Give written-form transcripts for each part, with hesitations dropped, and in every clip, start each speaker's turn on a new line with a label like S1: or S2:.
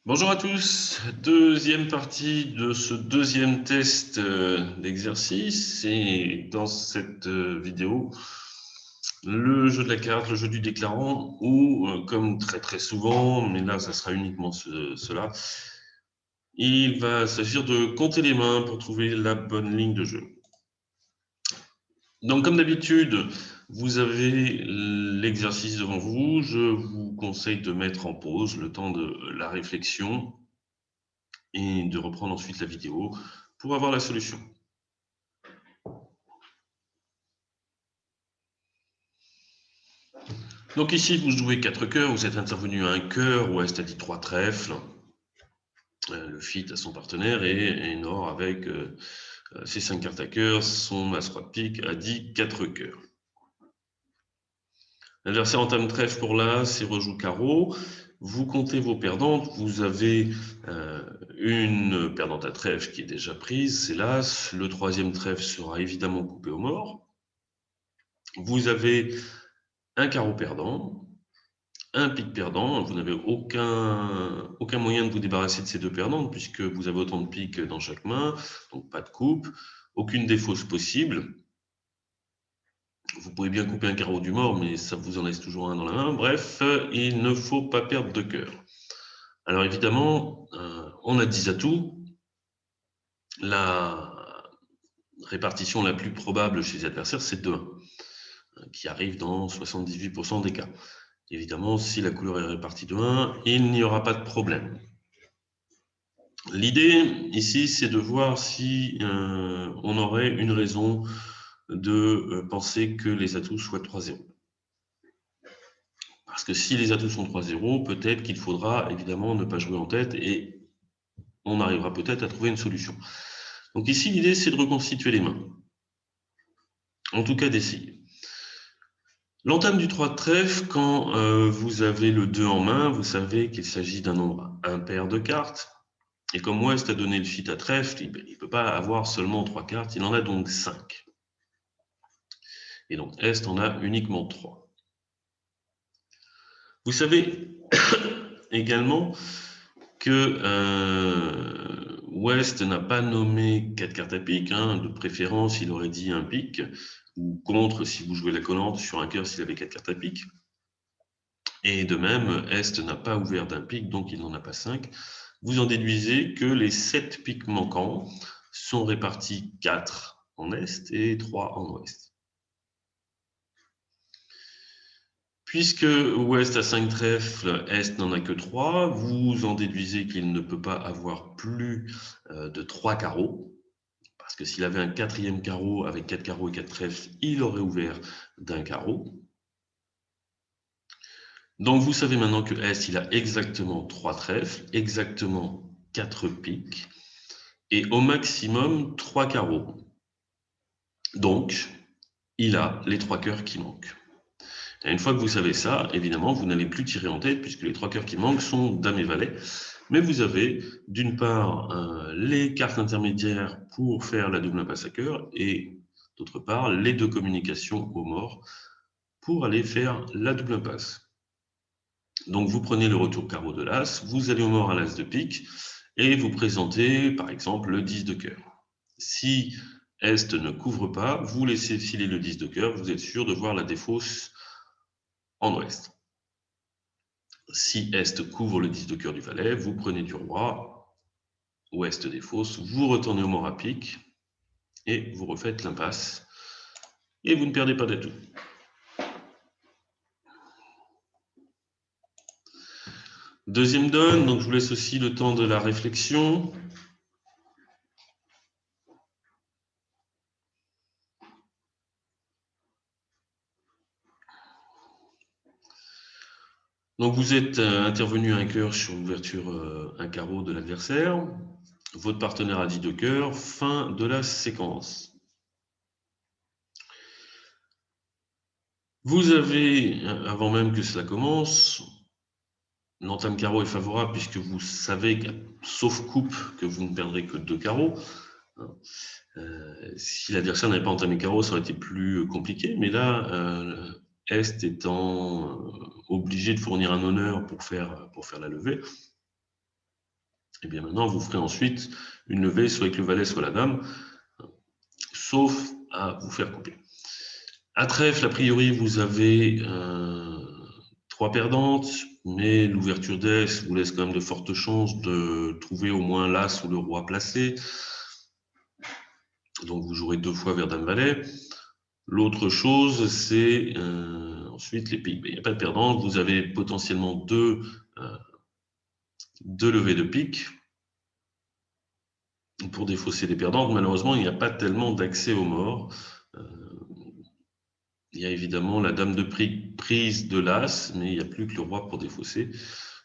S1: Bonjour à tous, deuxième partie de ce deuxième test d'exercice et dans cette vidéo, le jeu de la carte, le jeu du déclarant ou comme très souvent, mais là ça sera uniquement cela, il va s'agir de compter les mains pour trouver la bonne ligne de jeu. Donc comme d'habitude, vous avez l'exercice devant vous, je vous conseille de mettre en pause le temps de la réflexion et de reprendre ensuite la vidéo pour avoir la solution. Donc ici, vous jouez 4 cœurs, vous êtes intervenu à un cœur, Ouest a dit 3 trèfles, le Fit à son partenaire et Nord avec ses 5 cartes à cœur, son As-Roi de pique a dit 4 cœurs. L'adversaire entame trèfle pour l'As et rejoue carreau. Vous comptez vos perdantes, vous avez une perdante à trèfle qui est déjà prise, c'est l'As, le troisième trèfle sera évidemment coupé au mort. Vous avez un carreau perdant, un pique perdant, vous n'avez aucun moyen de vous débarrasser de ces deux perdantes puisque vous avez autant de piques dans chaque main, donc pas de coupe, aucune défausse possible. Vous pouvez bien couper un carreau du mort, mais ça vous en laisse toujours un dans la main. Bref, il ne faut pas perdre de cœur. Alors évidemment, on a 10 atouts. La répartition la plus probable chez les adversaires, c'est 2-1, qui arrive dans 78% des cas. Évidemment, si la couleur est répartie de 1, il n'y aura pas de problème. L'idée ici, c'est de voir si on aurait une raison de penser que les atouts soient 3-0. Parce que si les atouts sont 3-0, peut-être qu'il faudra évidemment ne pas jouer en tête et on arrivera peut-être à trouver une solution. Donc ici, l'idée, c'est de reconstituer les mains. En tout cas, d'essayer. L'entame du 3 de trèfle, quand vous avez le 2 en main, vous savez qu'il s'agit d'un nombre impair de cartes. Et comme Ouest a donné le Fit à trèfle, il ne peut pas avoir seulement 3 cartes, il en a donc 5. Et donc Est en a uniquement 3. Vous savez également que Ouest n'a pas nommé 4 cartes à pique, de préférence il aurait dit un pique, ou contre si vous jouez la collante sur un cœur s'il avait 4 cartes à pique. Et de même, Est n'a pas ouvert d'un pique, donc il n'en a pas 5. Vous en déduisez que les 7 piques manquants sont répartis 4 en Est et 3 en Ouest. Puisque Ouest a 5 trèfles, Est n'en a que 3, vous en déduisez qu'il ne peut pas avoir plus de 3 carreaux, parce que s'il avait un quatrième carreau avec 4 carreaux et 4 trèfles, il aurait ouvert d'un carreau. Donc vous savez maintenant que Est, il a exactement 3 trèfles, exactement 4 piques, et au maximum 3 carreaux. Donc, il a les 3 cœurs qui manquent. Et une fois que vous savez ça, évidemment, vous n'allez plus tirer en tête puisque les 3 cœurs qui manquent sont Dame et Valet. Mais vous avez d'une part les cartes intermédiaires pour faire la double impasse à cœur et d'autre part les 2 communications au mort pour aller faire la double impasse. Donc vous prenez le retour carreau de l'As, vous allez au mort à l'As de pique et vous présentez par exemple le 10 de cœur. Si Est ne couvre pas, vous laissez filer le 10 de cœur, vous êtes sûr de voir la défausse en Ouest. Si Est couvre le 10 de cœur du Valet, vous prenez du Roi, Ouest défausse, vous retournez au mort à pique et vous refaites l'impasse et vous ne perdez pas d'atout. Deuxième donne, donc je vous laisse aussi le temps de la réflexion. Donc vous êtes intervenu à un cœur sur l'ouverture un carreau de l'adversaire. Votre partenaire a dit 2 cœurs. Fin de la séquence. Vous avez, avant même que cela commence, l'entame carreau est favorable puisque vous savez, sauf coupe, que vous ne perdrez que 2 carreaux. Si l'adversaire n'avait pas entamé carreau, ça aurait été plus compliqué. Mais là, Est étant obligé de fournir un honneur pour faire la levée, Et bien maintenant, vous ferez ensuite une levée, soit avec le valet, soit la dame, sauf à vous faire couper. À trèfle, a priori, vous avez 3 perdantes, mais l'ouverture d'As vous laisse quand même de fortes chances de trouver au moins l'As ou le roi placé. Donc vous jouerez 2 fois vers Dame-Valet. L'autre chose, c'est ensuite les piques. Il n'y a pas de perdante, vous avez potentiellement deux levées de pique pour défausser les perdantes. Malheureusement, il n'y a pas tellement d'accès aux morts. Il y a évidemment la dame de pique prise de l'As, mais il n'y a plus que le roi pour défausser.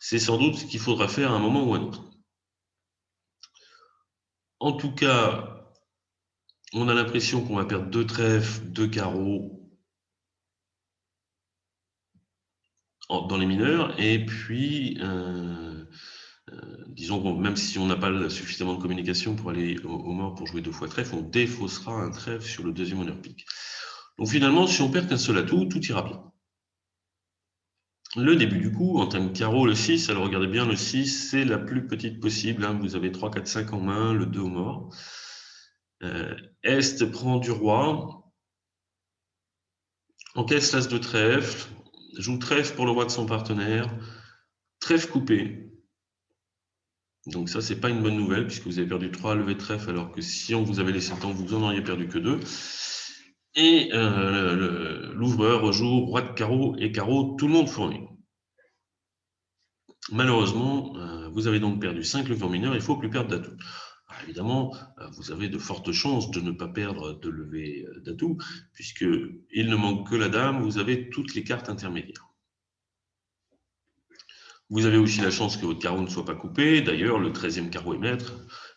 S1: C'est sans doute ce qu'il faudra faire à un moment ou à un autre. En tout cas, on a l'impression qu'on va perdre 2 trèfles, 2 carreaux dans les mineurs, et puis disons que même si on n'a pas suffisamment de communication pour aller au mort pour jouer 2 fois trèfle, on défaussera un trèfle sur le deuxième honneur pique. Donc finalement, si on perd qu'un seul atout, tout ira bien. Le début du coup, en tant que carreau, le 6, alors regardez bien, le 6, c'est la plus petite possible. Hein. Vous avez 3, 4, 5 en main, le 2 au mort. Est prend du roi, encaisse l'as de trèfle, joue trèfle pour le roi de son partenaire, trèfle coupé. Donc ça, c'est pas une bonne nouvelle, puisque vous avez perdu 3 levées de trèfle, alors que si on vous avait laissé le temps, vous en auriez perdu que 2. Et l'ouvreur joue roi de carreau et carreau, tout le monde fournit. Malheureusement, vous avez donc perdu 5 levées en mineur, il ne faut plus perdre d'atout. Évidemment, vous avez de fortes chances de ne pas perdre de levée d'atout, puisqu'il ne manque que la dame, vous avez toutes les cartes intermédiaires. Vous avez aussi la chance que votre carreau ne soit pas coupé. D'ailleurs, le 13e carreau est maître.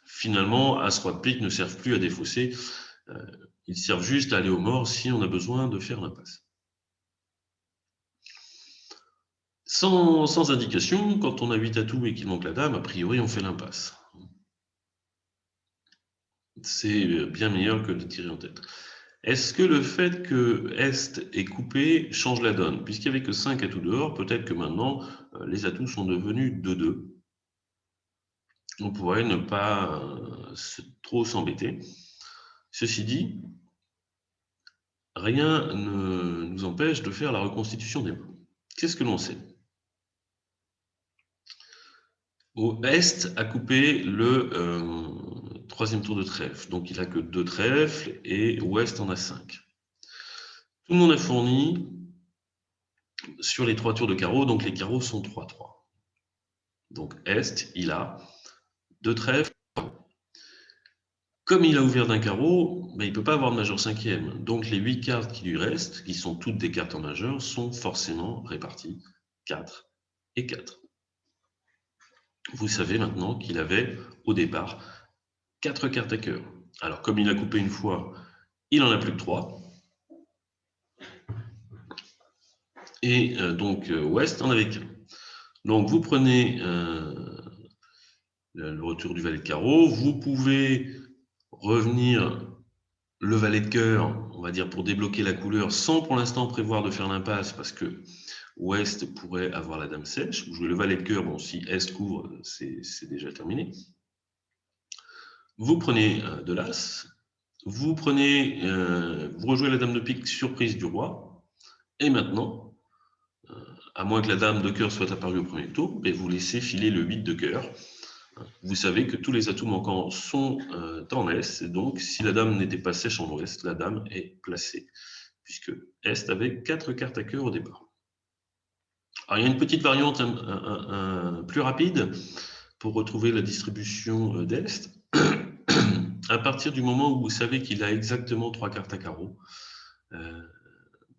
S1: Finalement, As-Roi de pique ne servent plus à défausser. Ils servent juste à aller au mort si on a besoin de faire l'impasse. Sans indication, quand on a 8 atouts et qu'il manque la dame, a priori, on fait l'impasse. C'est bien meilleur que de tirer en tête. Est-ce que le fait que Est est coupé change la donne? Puisqu'il n'y avait que 5 atouts dehors, peut-être que maintenant, les atouts sont devenus 2-2. On pourrait ne pas trop s'embêter. Ceci dit, rien ne nous empêche de faire la reconstitution des mains. Qu'est-ce que l'on sait? Est a coupé le 3e tour de trèfle, donc il n'a que 2 trèfles, et Ouest en a 5. Tout le monde a fourni sur les 3 tours de carreau, donc les carreaux sont 3-3. Donc Est, il a 2 trèfles. Comme il a ouvert d'un carreau, il ne peut pas avoir de majeur 5e. Donc les 8 cartes qui lui restent, qui sont toutes des cartes en majeur, sont forcément réparties 4 et 4. Vous savez maintenant qu'il avait au départ 4 cartes à cœur. Alors comme il a coupé une fois, il n'en a plus que 3. Et donc Ouest en avait qu'un. Donc vous prenez le retour du valet de carreau, vous pouvez revenir le valet de cœur, on va dire, pour débloquer la couleur, sans pour l'instant prévoir de faire l'impasse, parce que Ouest pourrait avoir la dame sèche. Vous jouez le valet de cœur, bon, si Est couvre, c'est déjà terminé. Vous prenez de l'As, vous rejouez la dame de pique surprise du roi, et maintenant, à moins que la dame de cœur soit apparue au premier tour, vous laissez filer le 8 de cœur. Vous savez que tous les atouts manquants sont en Est, et donc si la dame n'était pas sèche en Ouest, la dame est placée, puisque Est avait 4 cartes à cœur au départ. Alors, il y a une petite variante plus rapide pour retrouver la distribution d'Est. À partir du moment où vous savez qu'il a exactement 3 cartes à carreau,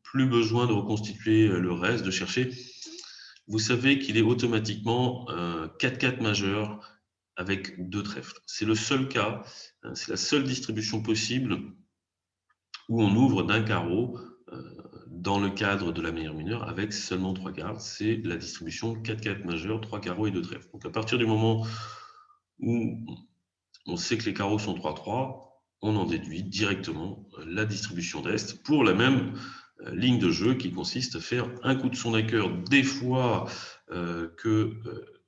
S1: plus besoin de reconstituer le reste, de chercher. Vous savez qu'il est automatiquement 4-4 majeur avec 2 trèfles. C'est le seul cas, c'est la seule distribution possible où on ouvre d'un carreau dans le cadre de la meilleure mineure avec seulement 3 cartes. C'est la distribution 4-4 majeur, 3 carreaux et 2 trèfles. Donc à partir du moment où on sait que les carreaux sont 3-3, on en déduit directement la distribution d'Est pour la même ligne de jeu qui consiste à faire un coup de son à cœur des fois que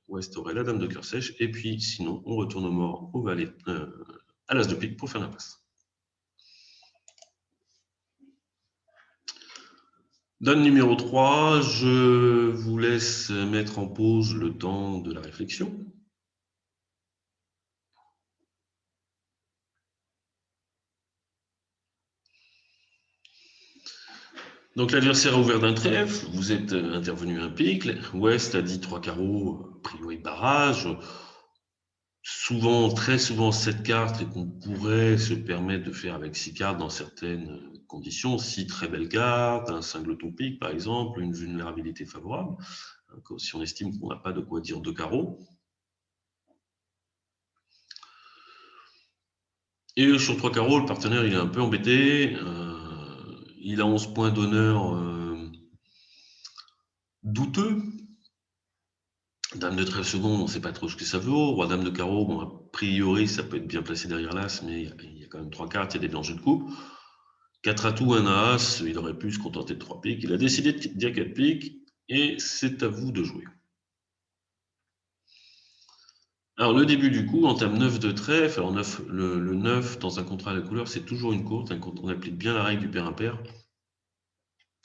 S1: Ouest aurait la dame de cœur sèche, et puis sinon, on retourne au mort, au valet, à l'as de pique pour faire l'impasse. Dame numéro 3, je vous laisse mettre en pause le temps de la réflexion. Donc l'adversaire a ouvert d'un trèfle, vous êtes intervenu un pique, Ouest a dit 3 carreaux, a priori barrage, souvent, très souvent 7 cartes et qu'on pourrait se permettre de faire avec 6 cartes dans certaines conditions, 6 très belles cartes, un singleton pique par exemple, une vulnérabilité favorable, si on estime qu'on n'a pas de quoi dire 2 carreaux. Et sur 3 carreaux, le partenaire il est un peu embêté, il a 11 points d'honneur douteux. Dame de trèfle seconde, on ne sait pas trop ce que ça vaut. Roi dame de carreau, bon, a priori, ça peut être bien placé derrière l'as, mais il y a quand même 3 cartes, il y a des dangers de coupe. 4 atouts, un as, il aurait pu se contenter de 3 piques. Il a décidé de dire 4 piques, et c'est à vous de jouer. Alors, le début du coup, entame 9 de trèfle. Alors, le 9, dans un contrat à la couleur, c'est toujours une courte. On applique bien la règle du pair impair.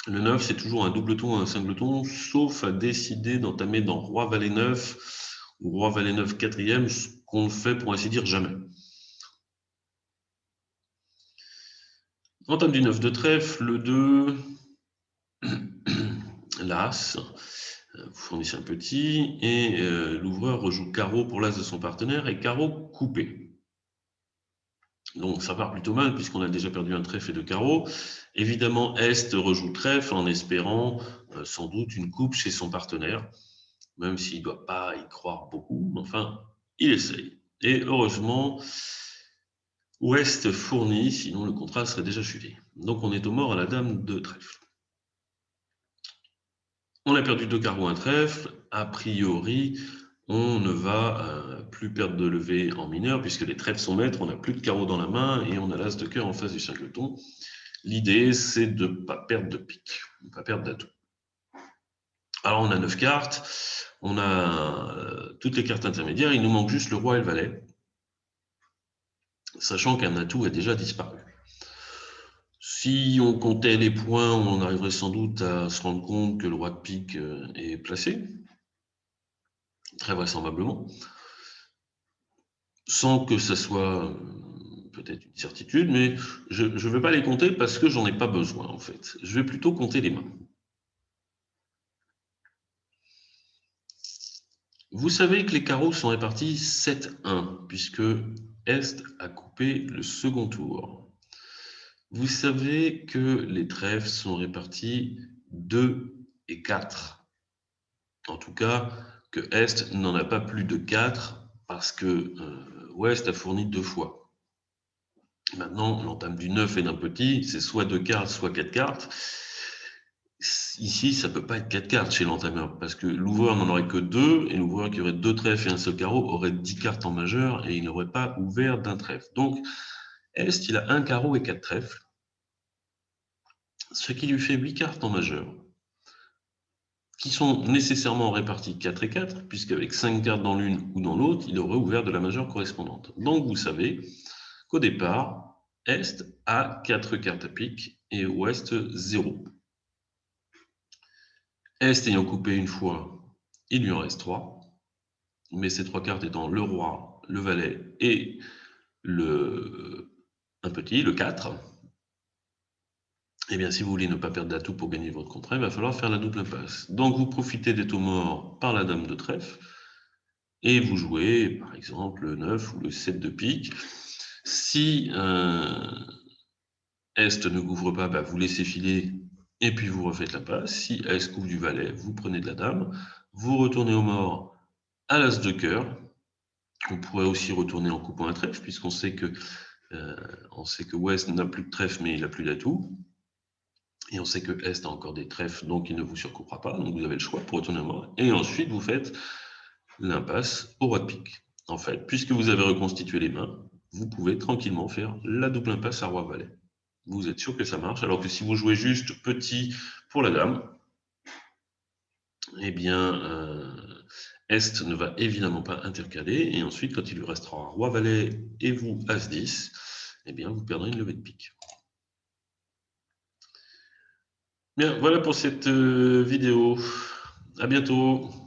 S1: Le 9, c'est toujours un doubleton, un singleton, sauf à décider d'entamer dans Roi Valet 9 ou Roi Valet 9 quatrième, ce qu'on fait pour ainsi dire jamais. Entame du 9 de trèfle, le 2, l'As, vous fournissez un petit, et l'ouvreur rejoue carreau pour l'As de son partenaire et carreau coupé. Donc ça part plutôt mal puisqu'on a déjà perdu un trèfle et 2 carreaux. Évidemment, Est rejoue trèfle en espérant sans doute une coupe chez son partenaire, même s'il ne doit pas y croire beaucoup, mais enfin, il essaye. Et heureusement, Ouest fournit, sinon le contrat serait déjà chuté. Donc on est au mort à la dame de trèfle. On a perdu 2 carreaux, un trèfle. A priori, on ne va plus perdre de levée en mineur puisque les trèfles sont maîtres, on n'a plus de carreaux dans la main et on a l'as de cœur en face du singleton. L'idée, c'est de ne pas perdre de pique, de ne pas perdre d'atout. Alors, on a 9 cartes, on a toutes les cartes intermédiaires, il nous manque juste le roi et le valet, sachant qu'un atout a déjà disparu. Si on comptait les points, on arriverait sans doute à se rendre compte que le roi de pique est placé, très vraisemblablement, sans que ça soit peut-être une certitude, mais je ne vais pas les compter parce que j'en ai pas besoin en fait. Je vais plutôt compter les mains. Vous savez que les carreaux sont répartis 7-1, puisque Est a coupé le second tour. Vous savez que les trèfles sont répartis 2 et 4. En tout cas, que Est n'en a pas plus de 4, parce que Ouest a fourni 2 fois. Maintenant, l'entame du 9 et d'un petit, c'est soit 2 cartes, soit 4 cartes. Ici, ça ne peut pas être 4 cartes chez l'entameur, parce que l'ouvreur n'en aurait que 2, et l'ouvreur qui aurait 2 trèfles et un seul carreau aurait 10 cartes en majeur, et il n'aurait pas ouvert d'un trèfle. Donc, Est, il a 1 carreau et 4 trèfles, ce qui lui fait 8 cartes en majeur, qui sont nécessairement réparties 4 et 4, puisqu'avec 5 cartes dans l'une ou dans l'autre, il aurait ouvert de la majeure correspondante. Donc, vous savez qu'au départ, Est a 4 cartes à pique, et Ouest 0. Est ayant coupé une fois, il lui en reste 3, mais ces 3 cartes étant le roi, le valet et un petit, le 4. Eh bien, si vous voulez ne pas perdre d'atout pour gagner votre contrat, il va falloir faire la double impasse. Donc, vous profitez d'être au mort par la dame de trèfle et vous jouez, par exemple, le 9 ou le 7 de pique. Si Est ne couvre pas, bah, vous laissez filer et puis vous refaites la passe. Si Est couvre du valet, vous prenez de la dame, vous retournez au mort à l'as de cœur. On pourrait aussi retourner en coupant un trèfle, puisqu'on sait que Ouest n'a plus de trèfle, mais il n'a plus d'atout. Et on sait que Est a encore des trèfles, donc il ne vous surcoupera pas. Donc vous avez le choix pour retourner au mort. Et ensuite, vous faites l'impasse au roi de pique. En fait, puisque vous avez reconstitué les mains, vous pouvez tranquillement faire la double impasse à roi-valet. Vous êtes sûr que ça marche, alors que si vous jouez juste petit pour la dame, eh bien, Est ne va évidemment pas intercaler, et ensuite, quand il lui restera roi, valet et vous, As-10, eh bien, vous perdrez une levée de pique. Bien, voilà pour cette vidéo. À bientôt.